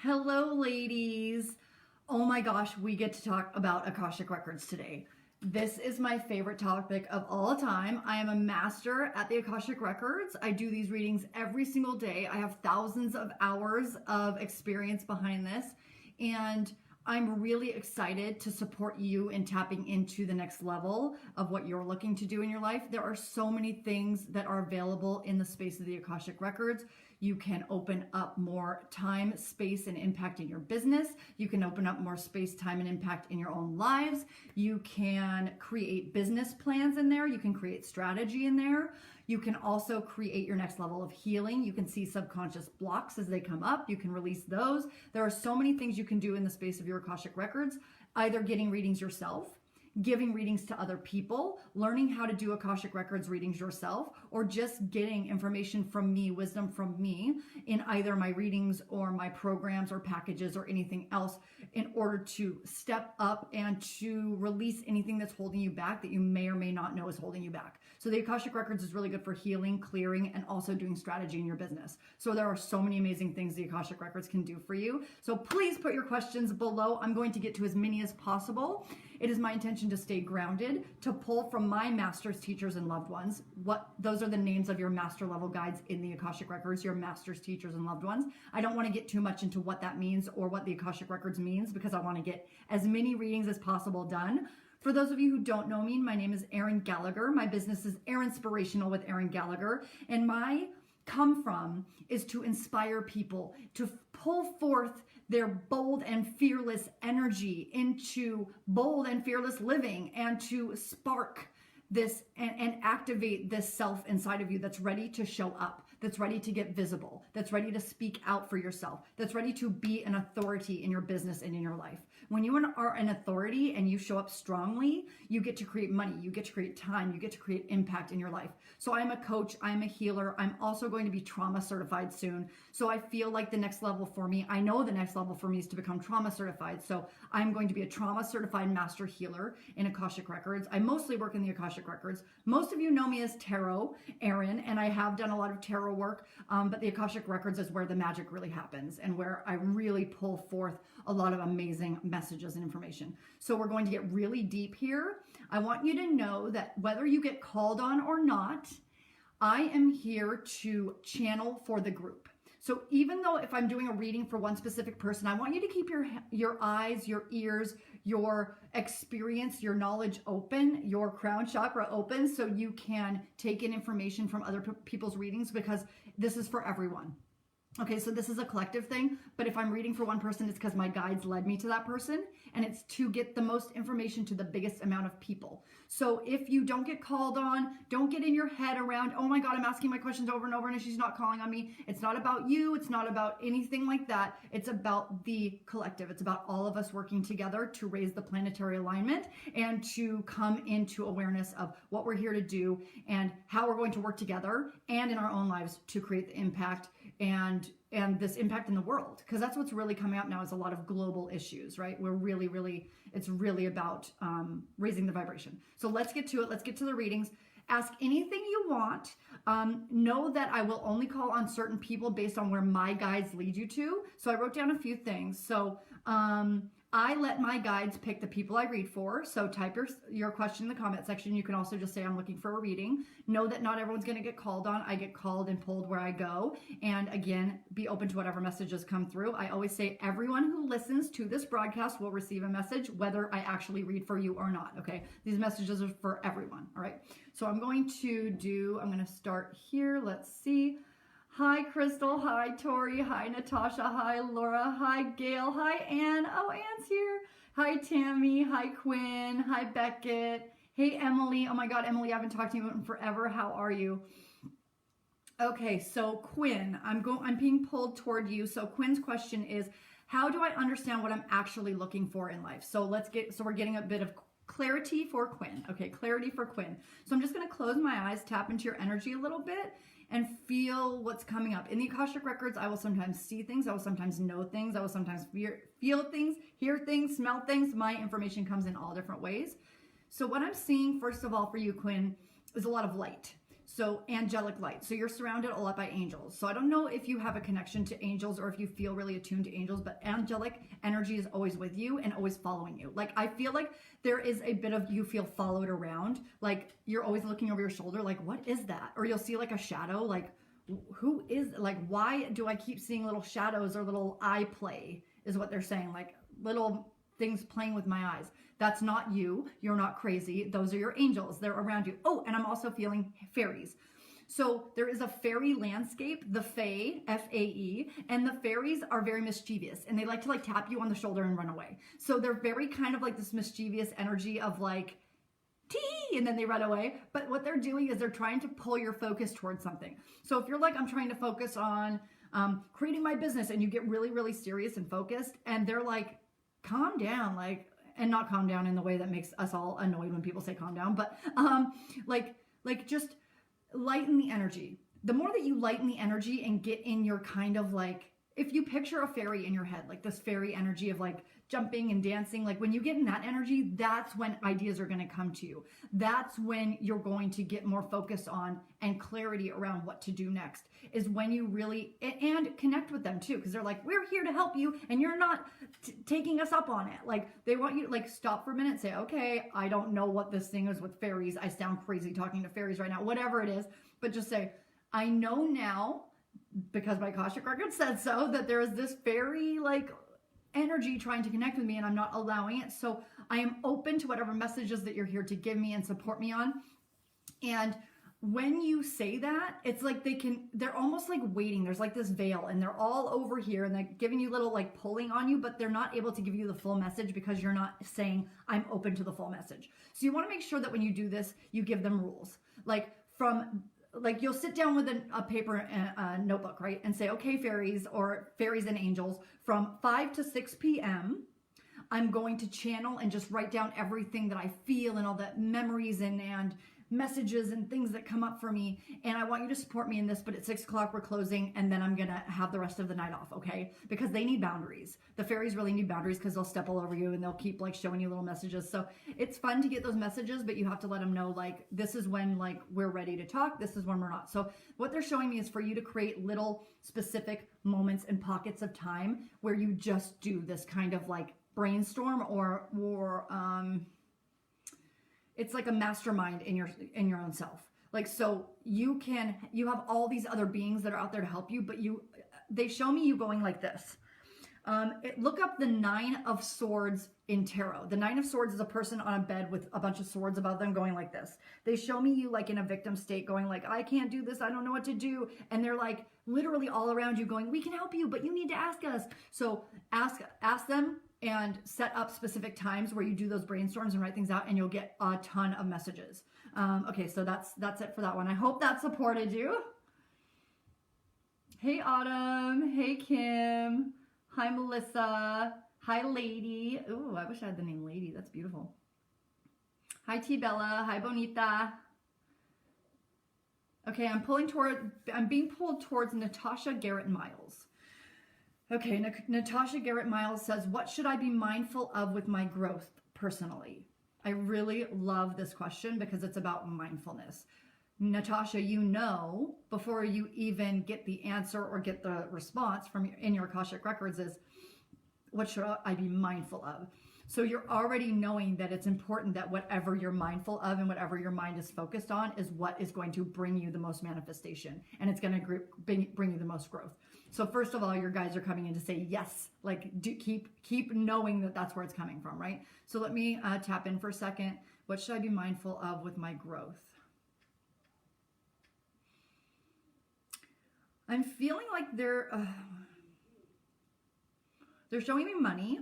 Hello, ladies. Oh my gosh, we get to talk about Akashic Records today. This is my favorite topic of all time. I am a master at the Akashic Records. I do these readings every single day. I have thousands of hours of experience behind this, and I'm really excited to support you in tapping into the next level of what you're looking to do in your life. There are so many things that are available in the space of the Akashic Records. You can open up more time, space, and impact in your business. You can open up more space, time, and impact in your own lives. You can create business plans in there. You can create strategy in there. You can also create your next level of healing. You can see subconscious blocks as they come up. You can release those. There are so many things you can do in the space of your Akashic Records, either getting readings yourself, giving readings to other people, learning how to do Akashic Records readings yourself, or just getting information from me, wisdom from me in either my readings or my programs or packages or anything else in order to step up and to release anything that's holding you back that you may or may not know is holding you back. So the Akashic Records is really good for healing, clearing, and also doing strategy in your business. So there are so many amazing things the Akashic Records can do for you. So please put your questions below. I'm going to get to as many as possible. It is my intention to stay grounded, to pull from my masters, teachers, and loved ones. Those are the names of your master level guides in the Akashic Records, your masters, teachers, and loved ones. I don't want to get too much into what that means or what the Akashic Records means because I want to get as many readings as possible done. For those of you who don't know me, my name is Erin Gallagher. My business is Erinspirational with Erin Gallagher, and my come from is to inspire people to pull forth their bold and fearless energy into bold and fearless living, and to spark this and activate this self inside of you that's ready to show up, that's ready to get visible, that's ready to speak out for yourself, that's ready to be an authority in your business and in your life. When you are an authority and you show up strongly, you get to create money, you get to create time, you get to create impact in your life. So I'm a coach, I'm a healer, I'm also going to be trauma certified soon. So I feel like the next level for me, I know the next level for me is to become trauma certified. So I'm going to be a trauma certified master healer in Akashic Records. I mostly work in the Akashic Records. Most of you know me as Tarot Erin, and I have done a lot of tarot work, but the Akashic Records is where the magic really happens and where I really pull forth a lot of amazing messages and information. So we're going to get really deep here. I want you to know that whether you get called on or not, I am here to channel for the group. So even though if I'm doing a reading for one specific person, I want you to keep your eyes, your ears, your experience, your knowledge open, your crown chakra open, so you can take in information from other people's readings, because this is for everyone. Okay, so this is a collective thing, but if I'm reading for one person, it's because my guides led me to that person, and it's to get the most information to the biggest amount of people. So if you don't get called on, don't get in your head around, oh my God, I'm asking my questions over and over and she's not calling on me. It's not about you. It's not about anything like that. It's about the collective. It's about all of us working together to raise the planetary alignment and to come into awareness of what we're here to do and how we're going to work together and in our own lives to create the impact and this impact in the world, because that's what's really coming up now is a lot of global issues, right? It's really about raising the vibration. So let's get to it. Let's get to the readings. Ask anything you want. Know that I will only call on certain people based on where my guides lead you to. So I wrote down a few things. So I let my guides pick the people I read for. So type your question in the comment section. You can also just say I'm looking for a reading. Know that not everyone's going to get called on. I get called and pulled where I go. And again, be open to whatever messages come through. I always say everyone who listens to this broadcast will receive a message, whether I actually read for you or not. Okay, these messages are for everyone. All right. So I'm going to start here. Let's see. Hi, Crystal. Hi, Tori. Hi, Natasha. Hi, Laura. Hi, Gail. Hi, Anne. Oh, Anne's here. Hi, Tammy. Hi, Quinn. Hi, Beckett. Hey, Emily. Oh my God, Emily, I haven't talked to you in forever. How are you? Okay, so Quinn, I'm being pulled toward you. So Quinn's question is, how do I understand what I'm actually looking for in life? So we're getting a bit of clarity for Quinn. Okay, clarity for Quinn. So I'm just going to close my eyes, tap into your energy a little bit, and feel what's coming up. In the Akashic Records, I will sometimes see things, I will sometimes know things, I will sometimes feel things, hear things, smell things. My information comes in all different ways. So what I'm seeing, first of all, for you, Quinn, is a lot of light. So angelic light. So you're surrounded a lot by angels. So I don't know if you have a connection to angels or if you feel really attuned to angels, but angelic energy is always with you and always following you. Like I feel like there is a bit of you feel followed around. Like you're always looking over your shoulder, like what is that? Or you'll see like a shadow, like who is, like why do I keep seeing little shadows or little eye play is what they're saying, like little things playing with my eyes. That's not you. You're not crazy. Those are your angels. They're around you. Oh, and I'm also feeling fairies. So there is a fairy landscape, the Fae, F-A-E, and the fairies are very mischievous and they like to like tap you on the shoulder and run away. So they're very kind of like this mischievous energy of like, tee, and then they run away. But what they're doing is they're trying to pull your focus towards something. So if you're like, I'm trying to focus on creating my business and you get really, really serious and focused and they're like, calm down, like, and not calm down in the way that makes us all annoyed when people say calm down, but like just lighten the energy. The more that you lighten the energy and get in your kind of like, if you picture a fairy in your head, like this fairy energy of like jumping and dancing, like when you get in that energy, that's when ideas are going to come to you. That's when you're going to get more focus on and clarity around what to do next, is when you really, and connect with them too. Cause they're like, we're here to help you and you're not taking us up on it. Like they want you to like stop for a minute, say, okay, I don't know what this thing is with fairies. I sound crazy talking to fairies right now, whatever it is, but just say, I know now, because my Akashic record said so, that there is this fairy like energy trying to connect with me and I'm not allowing it. So I am open to whatever messages that you're here to give me and support me on. And when you say that, it's like they're almost like waiting. There's like this veil and they're all over here and they're giving you little like pulling on you, but they're not able to give you the full message because you're not saying I'm open to the full message. So you want to make sure that when you do this, you give them rules. Like you'll sit down with a paper and a notebook, right? And say, okay, fairies and angels, from 5 to 6 p.m., I'm going to channel and just write down everything that I feel and all the memories and messages and things that come up for me. And I want you to support me in this, but at 6 o'clock we're closing and then I'm going to have the rest of the night off, okay? Because they need boundaries. The fairies really need boundaries because they'll step all over you and they'll keep like showing you little messages. So it's fun to get those messages, but you have to let them know like, this is when like we're ready to talk. This is when we're not. So what they're showing me is for you to create little specific moments and pockets of time where you just do this kind of like brainstorm or it's like a mastermind in your own self. Like, so you have all these other beings that are out there to help you, but they show me you going like this. Look up the 9 of Swords in tarot. The 9 of Swords is a person on a bed with a bunch of swords above them going like this. They show me you like in a victim state going like, I can't do this. I don't know what to do. And they're like literally all around you going, we can help you, but you need to ask us. So ask them and set up specific times where you do those brainstorms and write things out and you'll get a ton of messages. Okay, so that's it for that one. I hope that supported you. Hey, Autumn. Hey, Kim. Hi, Melissa. Hi, Lady. Ooh, I wish I had the name Lady. That's beautiful. Hi, T. Bella. Hi, Bonita. Okay, I'm being pulled towards Natasha Garrett Miles. Okay, Natasha Garrett Miles says, what should I be mindful of with my growth personally? I really love this question because it's about mindfulness. Natasha, you know, before you even get the answer or get the response in your Akashic records is, what should I be mindful of? So you're already knowing that it's important that whatever you're mindful of and whatever your mind is focused on is what is going to bring you the most manifestation. And it's going to bring you the most growth. So first of all, your guides are coming in to say, yes, like keep knowing that that's where it's coming from, right? So let me tap in for a second. What should I be mindful of with my growth? I'm feeling like they're showing me money.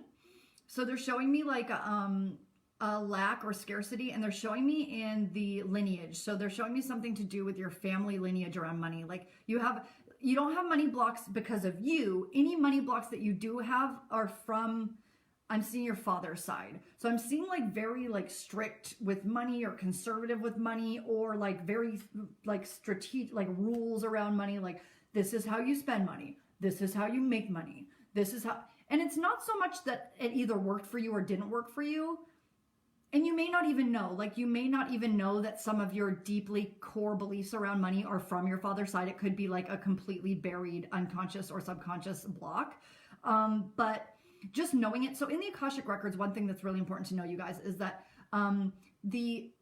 So they're showing me like a lack or scarcity, and they're showing me in the lineage. So they're showing me something to do with your family lineage around money. Like you don't have money blocks because of you. Any money blocks that you do have are from, I'm seeing your father's side. So I'm seeing like very like strict with money or conservative with money, or like very like strategic, like rules around money. Like this is how you spend money. This is how you make money. This is how, and it's not so much that it either worked for you or didn't work for you. and you may not even know, like you may not even know that some of your deeply core beliefs around money are from your father's side. It could be like a completely buried unconscious or subconscious block. But just knowing it. So in the Akashic Records, one thing that's really important to know, you guys, is that the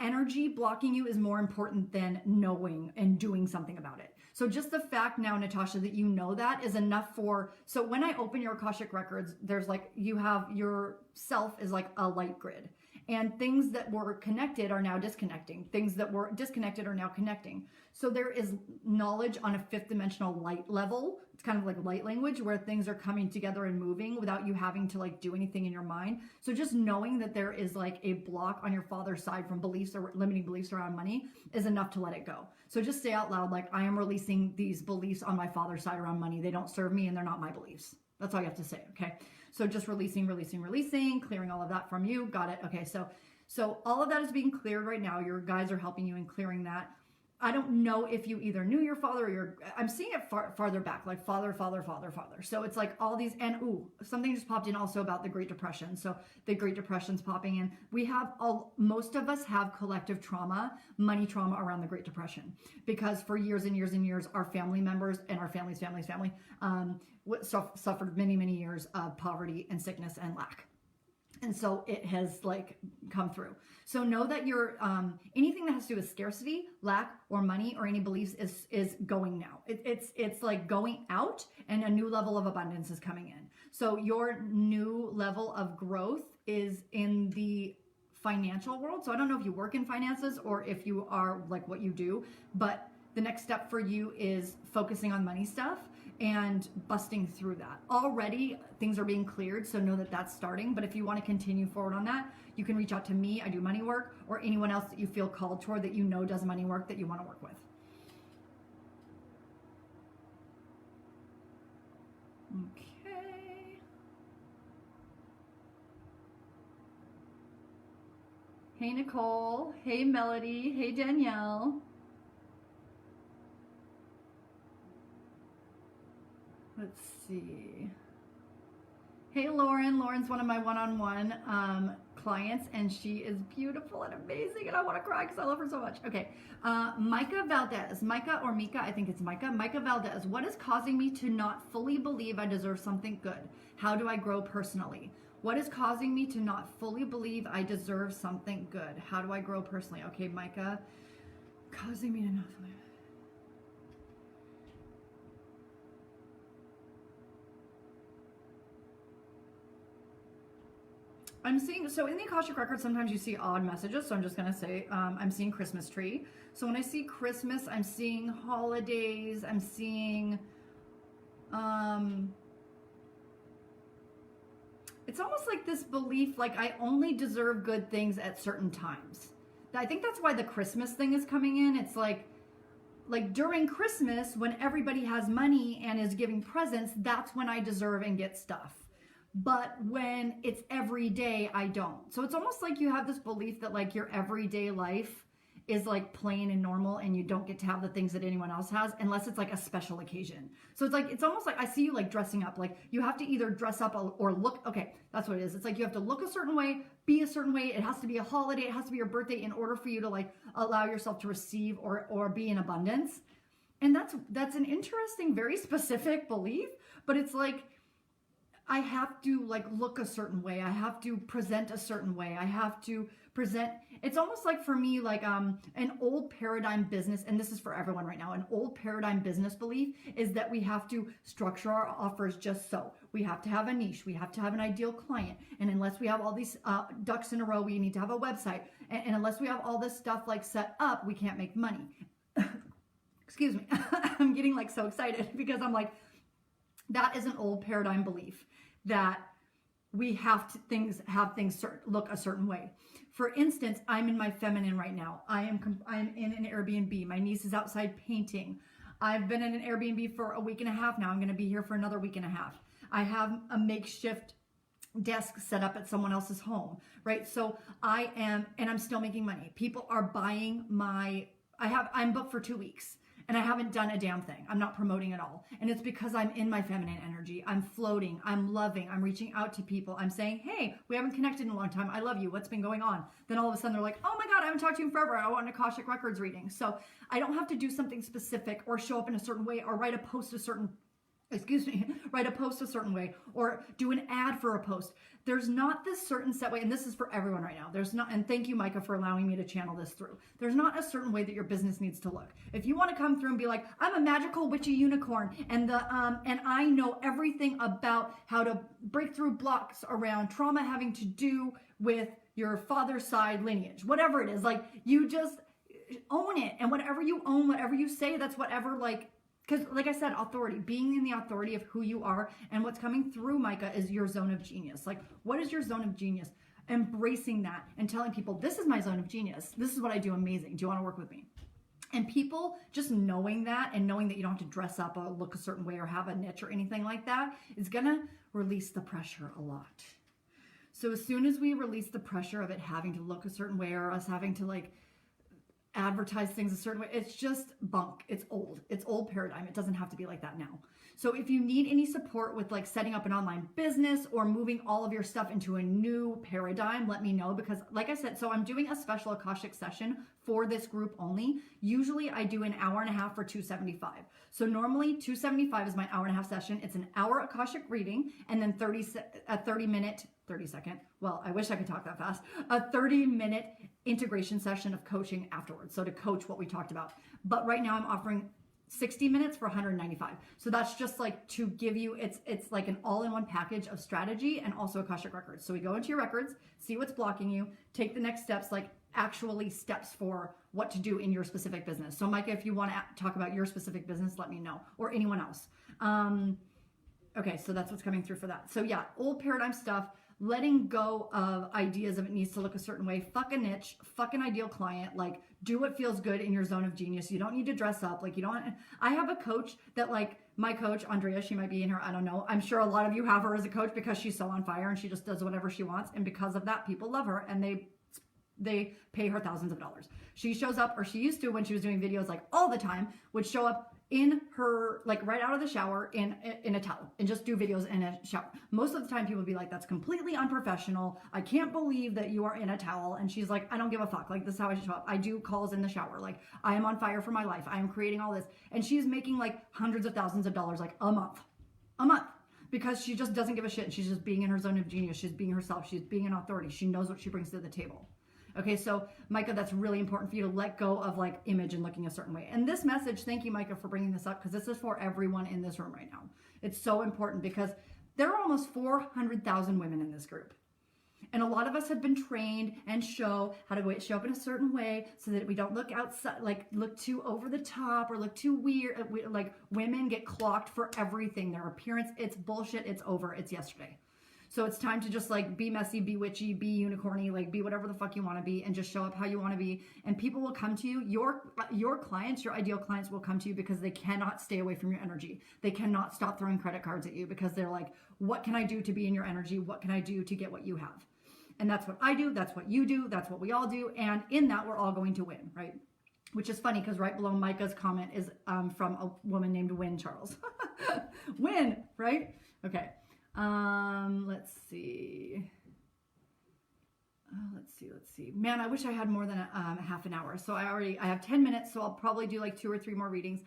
energy blocking you is more important than knowing and doing something about it. So just the fact now, Natasha, that you know that is enough for, so when I open your Akashic Records, there's like, you have your self is like a light grid, and things that were connected are now disconnecting. Things that were disconnected are now connecting. So there is knowledge on a fifth dimensional light level. It's kind of like light language where things are coming together and moving without you having to like do anything in your mind. So just knowing that there is like a block on your father's side from beliefs or limiting beliefs around money is enough to let it go. So just say out loud, like, I am releasing these beliefs on my father's side around money. They don't serve me and they're not my beliefs. That's all you have to say. Okay. So just releasing, clearing all of that from you. Got it. Okay. So all of that is being cleared right now. Your guides are helping you in clearing that. I don't know if you either knew your father or I'm seeing it farther back, like father. So it's like all these, and something just popped in also about the Great Depression. So the Great Depression's popping in. Most of us have collective trauma, money trauma around the Great Depression, because for years and years and years, our family members and our family, suffered many, many years of poverty and sickness and lack. And so it has like come through. So know that your anything that has to do with scarcity, lack, or money, or any beliefs is going now. It's like going out, and a new level of abundance is coming in. So your new level of growth is in the financial world. So I don't know if you work in finances or if you are like what you do, but the next step for you is focusing on money stuff and busting through that. Already things are being cleared, so know that that's starting. But if you want to continue forward on that, you can reach out to me. I do money work, or anyone else that you feel called toward that you know does money work that you want to work with. Okay. Hey, Nicole. Hey, Melody. Hey, Danielle. Let's see. Hey, Lauren. Lauren's one of my one-on-one clients, and she is beautiful and amazing, and I want to cry because I love her so much. Okay. Micah Valdez. Micah or Mika, I think it's Micah. Micah Valdez. What is causing me to not fully believe I deserve something good? How do I grow personally? What is causing me to not fully believe I deserve something good? How do I grow personally? Okay, Micah. Causing me to not fully... I'm seeing, so in the Akashic Records, sometimes you see odd messages. So I'm just going to say, I'm seeing Christmas tree. So when I see Christmas, I'm seeing holidays. I'm seeing, it's almost like this belief, like I only deserve good things at certain times. I think that's why the Christmas thing is coming in. It's like during Christmas, when everybody has money and is giving presents, that's when I deserve and get stuff. But when it's every day, I don't. So it's almost like you have this belief that like your everyday life is like plain and normal, and you don't get to have the things that anyone else has unless it's like a special occasion. So it's like, it's almost like I see you like dressing up. Like you have to either dress up or look, okay, that's what it is. It's like you have to look a certain way, be a certain way. It has to be a holiday. It has to be your birthday in order for you to like allow yourself to receive or be in abundance. And that's an interesting, very specific belief, but it's like, I have to like look a certain way. I have to present a certain way. I have to present. It's almost like for me, like an old paradigm business, and this is for everyone right now, an old paradigm business belief is that we have to structure our offers just so. We have to have a niche. We have to have an ideal client. And unless we have all these ducks in a row, we need to have a website. And unless we have all this stuff like set up, we can't make money. Excuse me. I'm getting like so excited because I'm like, that is an old paradigm belief that we have to have things look a certain way. For instance, I'm in my feminine right now. I'm in an Airbnb. My niece is outside painting. I've been in an Airbnb for a week and a half now. I'm going to be here for another week and a half. I have a makeshift desk set up at someone else's home, right? So I'm still making money. People are buying I'm booked for 2 weeks. And I haven't done a damn thing. I'm not promoting at all. And it's because I'm in my feminine energy. I'm floating. I'm loving. I'm reaching out to people. I'm saying, hey, we haven't connected in a long time. I love you. What's been going on? Then all of a sudden they're like, oh my God, I haven't talked to you in forever. I want an Akashic Records reading. So I don't have to do something specific or show up in a certain way or write a post write a post a certain way or do an ad for a post. There's not this certain set way, and this is for everyone right now. There's not, and thank you, Micah, for allowing me to channel this through. There's not a certain way that your business needs to look. If you want to come through and be like, I'm a magical witchy unicorn, and I know everything about how to break through blocks around trauma having to do with your father's side lineage, whatever it is, like you just own it, and whatever you own, whatever you say, that's whatever because like I said, authority, being in the authority of who you are and what's coming through, Micah, is your zone of genius. Like, what is your zone of genius? Embracing that and telling people, this is my zone of genius. This is what I do amazing. Do you want to work with me? And people just knowing that and knowing that you don't have to dress up or look a certain way or have a niche or anything like that is going to release the pressure a lot. So as soon as we release the pressure of it having to look a certain way or us having to advertise things a certain way, it's just bunk. It's old paradigm. It doesn't have to be like that now. So if you need any support with setting up an online business or moving all of your stuff into a new paradigm, let me know, because like I said, so I'm doing a special Akashic session for this group only. Usually I do an hour and a half for $275. So normally $275 is my hour and a half session. It's an hour Akashic reading and then 30-second, well, I wish I could talk that fast, a 30-minute integration session of coaching afterwards. So to coach what we talked about. But right now I'm offering 60 minutes for $195. So that's just to give you, it's like an all-in-one package of strategy and also Akashic Records. So we go into your records, see what's blocking you, take the next steps, actually steps for what to do in your specific business. So Micah, if you want to talk about your specific business, let me know, or anyone else. Okay, so that's what's coming through for that. So yeah, old paradigm stuff, letting go of ideas of it needs to look a certain way. Fuck a niche, fuck an ideal client, do what feels good in your zone of genius. You don't need to dress up. I have a coach that my coach, Andrea, she might be in here, I don't know. I'm sure a lot of you have her as a coach because she's so on fire and she just does whatever she wants. And because of that, people love her and they pay her thousands of dollars. She shows up, or she used to when she was doing videos all the time, would show up in her, right out of the shower in a towel and just do videos in a shower. Most of the time people would be like, that's completely unprofessional. I can't believe that you are in a towel. And she's like, I don't give a fuck. This is how I show up. I do calls in the shower. I am on fire for my life. I am creating all this. And she's making hundreds of thousands of dollars, a month, because she just doesn't give a shit. She's just being in her zone of genius. She's being herself. She's being an authority. She knows what she brings to the table. Okay, so Micah, that's really important for you to let go of image and looking a certain way. And this message, thank you, Micah, for bringing this up, because this is for everyone in this room right now. It's so important because there are almost 400,000 women in this group. And a lot of us have been trained and show how to show up in a certain way so that we don't look outside, look too over the top or look too weird. Women get clocked for everything. Their appearance, it's bullshit. It's over. It's yesterday. So it's time to just be messy, be witchy, be unicorny, be whatever the fuck you want to be, and just show up how you want to be. And people will come to you. Your clients, your ideal clients will come to you because they cannot stay away from your energy. They cannot stop throwing credit cards at you because they're like, what can I do to be in your energy? What can I do to get what you have? And that's what I do. That's what you do. That's what we all do. And in that, we're all going to win, right? Which is funny because right below Micah's comment is from a woman named Wynn Charles. Win, right? Okay. Let's see. Let's see. Man, I wish I had more than a half an hour. So I have 10 minutes, so I'll probably do 2 or 3 more readings.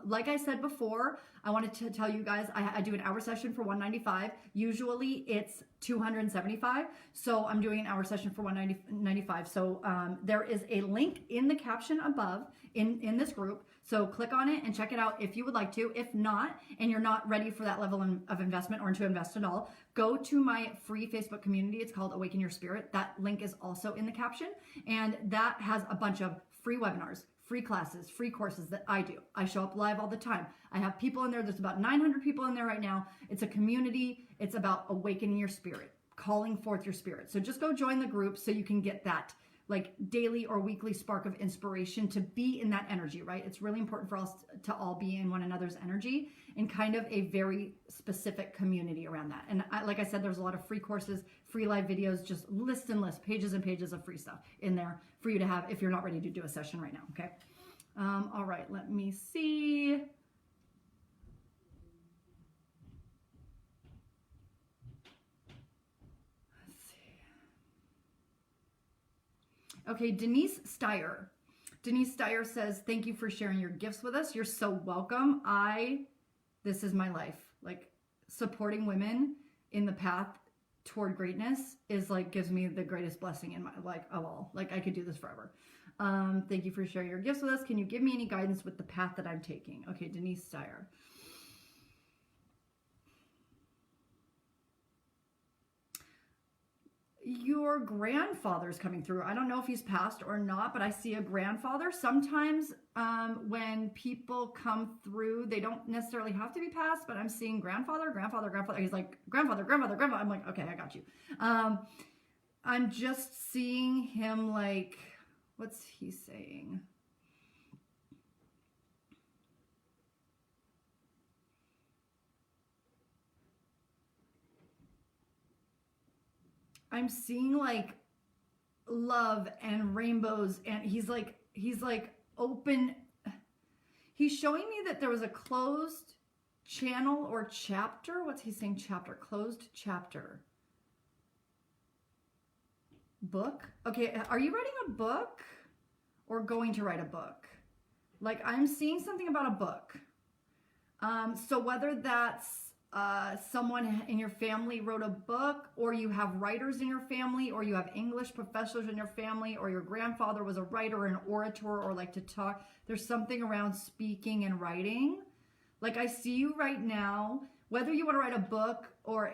Like I said before, I wanted to tell you guys, I do an hour session for $195. Usually it's $275. So I'm doing an hour session for $195. So, there is a link in the caption above in this group. So click on it and check it out if you would like to. If not, and you're not ready for that level of investment or to invest at all, go to my free Facebook community. It's called Awaken Your Spirit. That link is also in the caption. And that has a bunch of free webinars, free classes, free courses that I do. I show up live all the time. I have people in there. There's about 900 people in there right now. It's a community. It's about awakening your spirit, calling forth your spirit. So just go join the group so you can get that daily or weekly spark of inspiration to be in that energy, right? It's really important for us to all be in one another's energy in kind of a very specific community around that. And like I said, there's a lot of free courses, free live videos, just lists and lists, pages and pages of free stuff in there for you to have if you're not ready to do a session right now, okay? All right, let me see. Let's see. Okay, Denise Steyer. Denise Steyer says, thank you for sharing your gifts with us. You're so welcome. This is my life. Like, supporting women in the path toward greatness is like, gives me the greatest blessing in my, like, of all. Like, I could do this forever. Thank you for sharing your gifts with us. Can you give me any guidance with the path that I'm taking? Okay, Denise Steyer. Your grandfather's coming through. I don't know if he's passed or not, but I see a grandfather. Sometimes when people come through, they don't necessarily have to be passed, but I'm seeing grandfather. He's like, grandfather. I'm like, okay, I got you. I'm just seeing him like, what's he saying? I'm seeing like love and rainbows, and he's like open. He's showing me that there was a closed channel or chapter. What's he saying? Chapter, closed chapter. Book. Okay, are you writing a book or going to write a book? Like, I'm seeing something about a book. So whether that's someone in your family wrote a book, or you have writers in your family, or you have English professors in your family, or your grandfather was a writer, an orator, or like to talk. There's something around speaking and writing. Like, I see you right now, whether you want to write a book or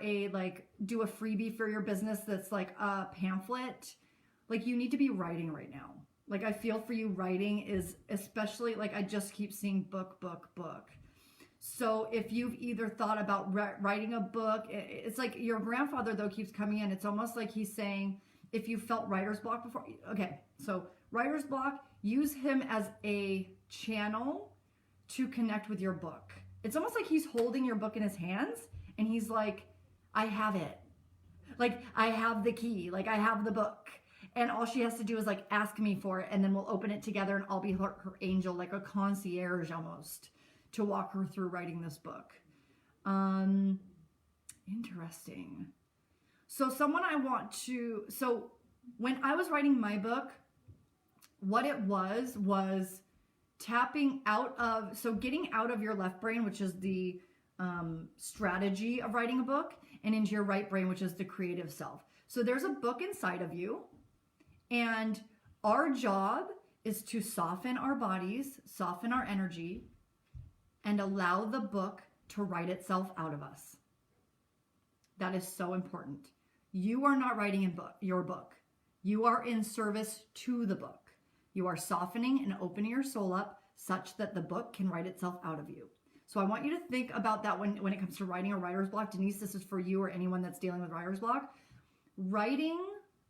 do a freebie for your business that's like a pamphlet, like, you need to be writing right now. Like, I feel for you, writing is especially, like, I just keep seeing book. So if you've either thought about writing a book, it's like your grandfather, though, keeps coming in. It's almost like he's saying, if you felt writer's block before, okay, so writer's block, use him as a channel to connect with your book. It's almost like he's holding your book in his hands, and he's like, I have it. Like, I have the key. Like, I have the book. And all she has to do is like ask me for it, and then we'll open it together, and I'll be her angel, like a concierge almost, to walk her through writing this book. Interesting. So when I was writing my book, what it was tapping out of, so getting out of your left brain, which is the strategy of writing a book, and into your right brain, which is the creative self. So there's a book inside of you, and our job is to soften our bodies, soften our energy, and allow the book to write itself out of us. That is so important. You are not writing your book. You are in service to the book. You are softening and opening your soul up such that the book can write itself out of you. So I want you to think about that when it comes to writing a writer's block. Denise, this is for you or anyone that's dealing with writer's block. Writing,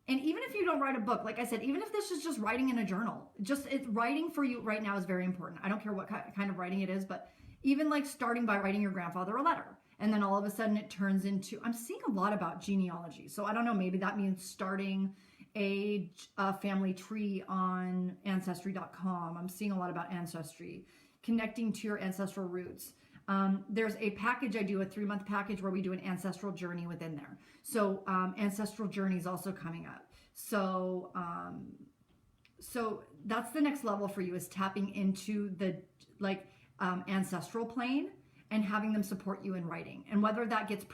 and even if you don't write a book, like I said, even if this is just writing in a journal, writing for you right now is very important. I don't care what kind of writing it is, but even like starting by writing your grandfather a letter, and then all of a sudden it turns into, I'm seeing a lot about genealogy. So I don't know, maybe that means starting a family tree on ancestry.com. I'm seeing a lot about ancestry, connecting to your ancestral roots. There's a package I do, a 3-month package where we do an ancestral journey within there. So ancestral journey is also coming up. So that's the next level for you, is tapping into the ancestral plane and having them support you in writing. And whether that gets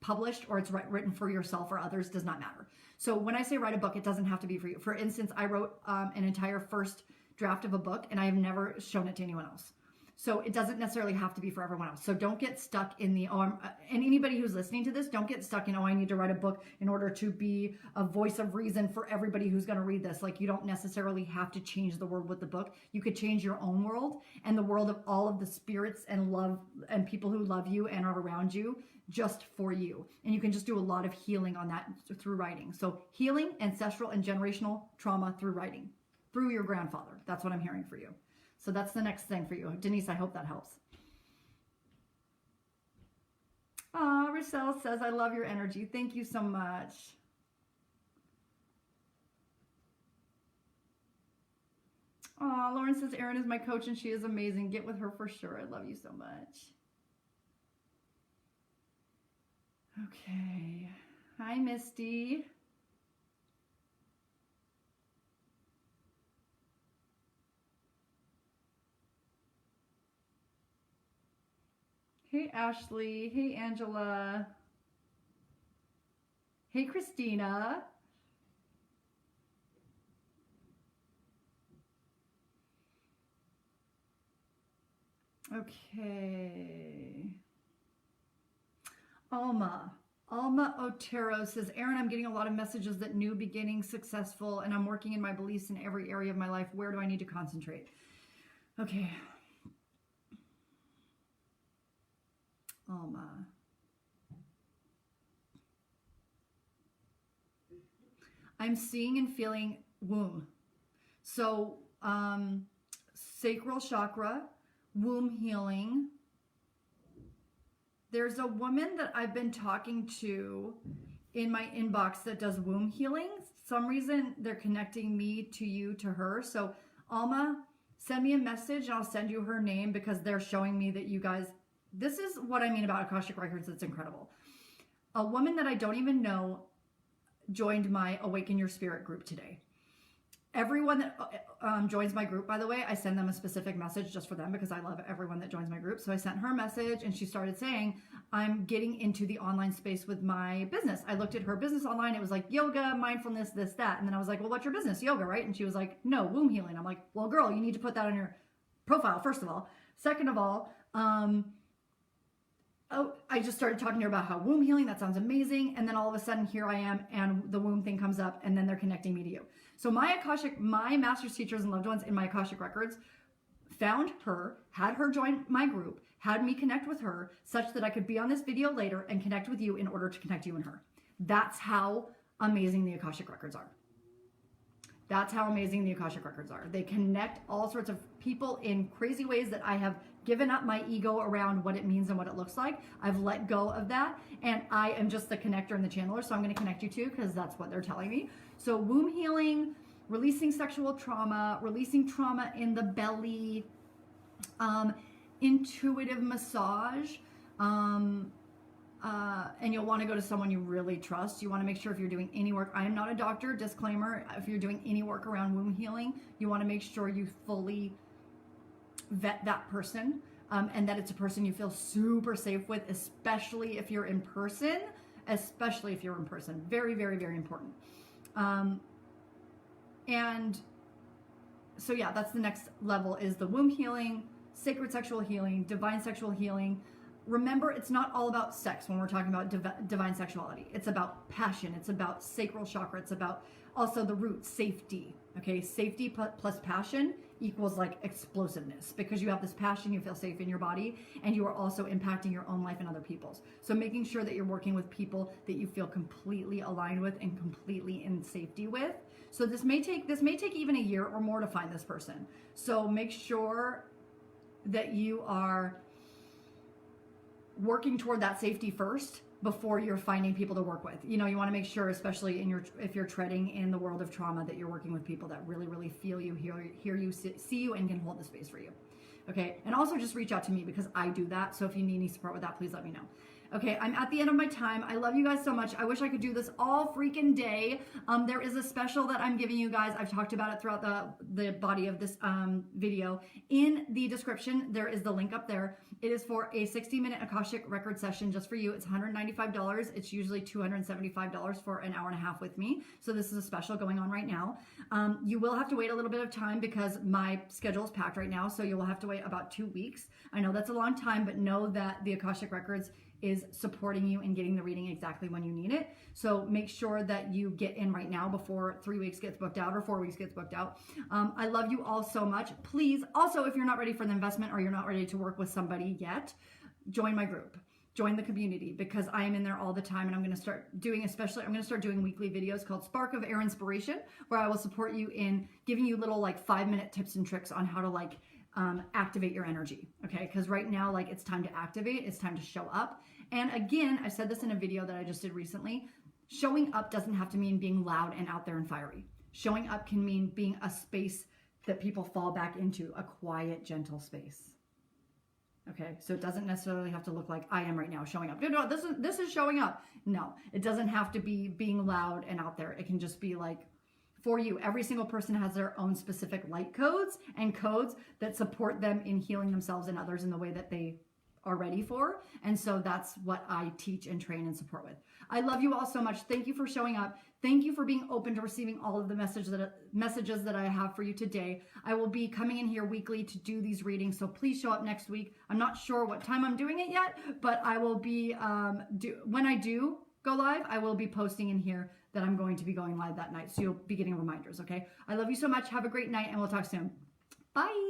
published or it's written for yourself or others does not matter. So when I say write a book, it doesn't have to be for you. For instance, I wrote an entire first draft of a book, and I have never shown it to anyone else. So it doesn't necessarily have to be for everyone else. So don't get stuck in the, and anybody who's listening to this, don't get stuck in, I need to write a book in order to be a voice of reason for everybody who's going to read this. Like, you don't necessarily have to change the world with the book. You could change your own world and the world of all of the spirits and love and people who love you and are around you, just for you. And you can just do a lot of healing on that through writing. So healing ancestral and generational trauma through writing, through your grandfather. That's what I'm hearing for you. So that's the next thing for you. Denise, I hope that helps. Rochelle says, I love your energy. Thank you so much. Aw, Lauren says Erin is my coach and she is amazing. Get with her for sure. I love you so much. Okay. Hi, Misty. Hey, Ashley. Hey, Angela. Hey, Christina. Okay. Alma Otero says, Erin, I'm getting a lot of messages that new beginnings, successful, and I'm working in my beliefs in every area of my life. Where do I need to concentrate? Okay. Alma. I'm seeing and feeling womb. So, sacral chakra, womb healing. There's a woman that I've been talking to in my inbox that does womb healing. Some reason they're connecting me to you, to her. So Alma, send me a message and I'll send you her name because they're showing me that you guys, this is what I mean about Akashic Records. It's incredible. A woman that I don't even know joined my Awaken Your Spirit group today. Everyone that joins my group, by the way, I send them a specific message just for them because I love everyone that joins my group. So I sent her a message and she started saying, I'm getting into the online space with my business. I looked at her business online. It was like yoga, mindfulness, this, that. And then I was like, well, what's your business? Yoga, right? And she was like, no, womb healing. I'm like, well, girl, you need to put that on your profile, first of all. Second of all, I just started talking to her about how womb healing, that sounds amazing. And then all of a sudden here I am and the womb thing comes up and then they're connecting me to you. So my master's teachers and loved ones in my Akashic Records found her, had her join my group, had me connect with her such that I could be on this video later and connect with you in order to connect you and her. That's how amazing the Akashic Records are. That's how amazing the Akashic Records are. They connect all sorts of people in crazy ways that I have given up my ego around what it means and what it looks like. I've let go of that and I am just the connector and the channeler. So I'm going to connect you to because that's what they're telling me. So womb healing, releasing sexual trauma, releasing trauma in the belly, intuitive massage, and you'll want to go to someone you really trust. You want to make sure if you're doing any work, I am not a doctor, disclaimer, if you're doing any work around womb healing, you want to make sure you fully vet that person and that it's a person you feel super safe with, especially if you're in person, very, very, very important. And so yeah, that's the next level is the womb healing, sacred sexual healing, divine sexual healing. Remember, it's not all about sex when we're talking about divine sexuality. It's about passion. It's about sacral chakra. It's about also the root, safety. Okay, safety plus passion equals like explosiveness because you have this passion, you feel safe in your body, and you are also impacting your own life and other people's. So making sure that you're working with people that you feel completely aligned with and completely in safety with. So this may take even a year or more to find this person. So make sure that you are working toward that safety first before you're finding people to work with. You know, you want to make sure, especially if you're treading in the world of trauma, that you're working with people that really, really feel you, hear you, see you, and can hold the space for you. Okay. And also just reach out to me because I do that. So if you need any support with that, please let me know. Okay, I'm at the end of my time. I love you guys so much. I wish I could do this all freaking day. There is a special that I'm giving you guys. I've talked about it throughout the body of this video. In the description, there is the link up there. It is for a 60-minute Akashic record session just for you. It's $195. It's usually $275 for an hour and a half with me. So this is a special going on right now. You will have to wait a little bit of time because my schedule is packed right now. So you will have to wait about 2 weeks. I know that's a long time, but know that the Akashic Records is supporting you and getting the reading exactly when you need it. So make sure that you get in right now before 3 weeks gets booked out or 4 weeks gets booked out. I love you all so much. Please, also, if you're not ready for the investment or you're not ready to work with somebody yet, join my group. Join the community because I am in there all the time and I'm going to start doing, weekly videos called Spark of Air Inspiration, where I will support you in giving you little like 5-minute tips and tricks on how to like activate your energy. Okay. Cause right now, like it's time to activate, it's time to show up. And again, I said this in a video that I just did recently, showing up doesn't have to mean being loud and out there and fiery. Showing up can mean being a space that people fall back into a quiet, gentle space. Okay, so it doesn't necessarily have to look like I am right now showing up. No, this is showing up. No, it doesn't have to be being loud and out there. It can just be like, for you, every single person has their own specific light codes and codes that support them in healing themselves and others in the way that they are ready for. And so that's what I teach and train and support with. I love you all so much. Thank you for showing up. Thank you for being open to receiving all of the messages that I have for you today. I will be coming in here weekly to do these readings, so please show up next week. I'm not sure what time I'm doing it yet, but I will be, when I do go live, I will be posting in here that I'm going to be going live that night. So you'll be getting reminders, okay? I love you so much. Have a great night, and we'll talk soon. Bye.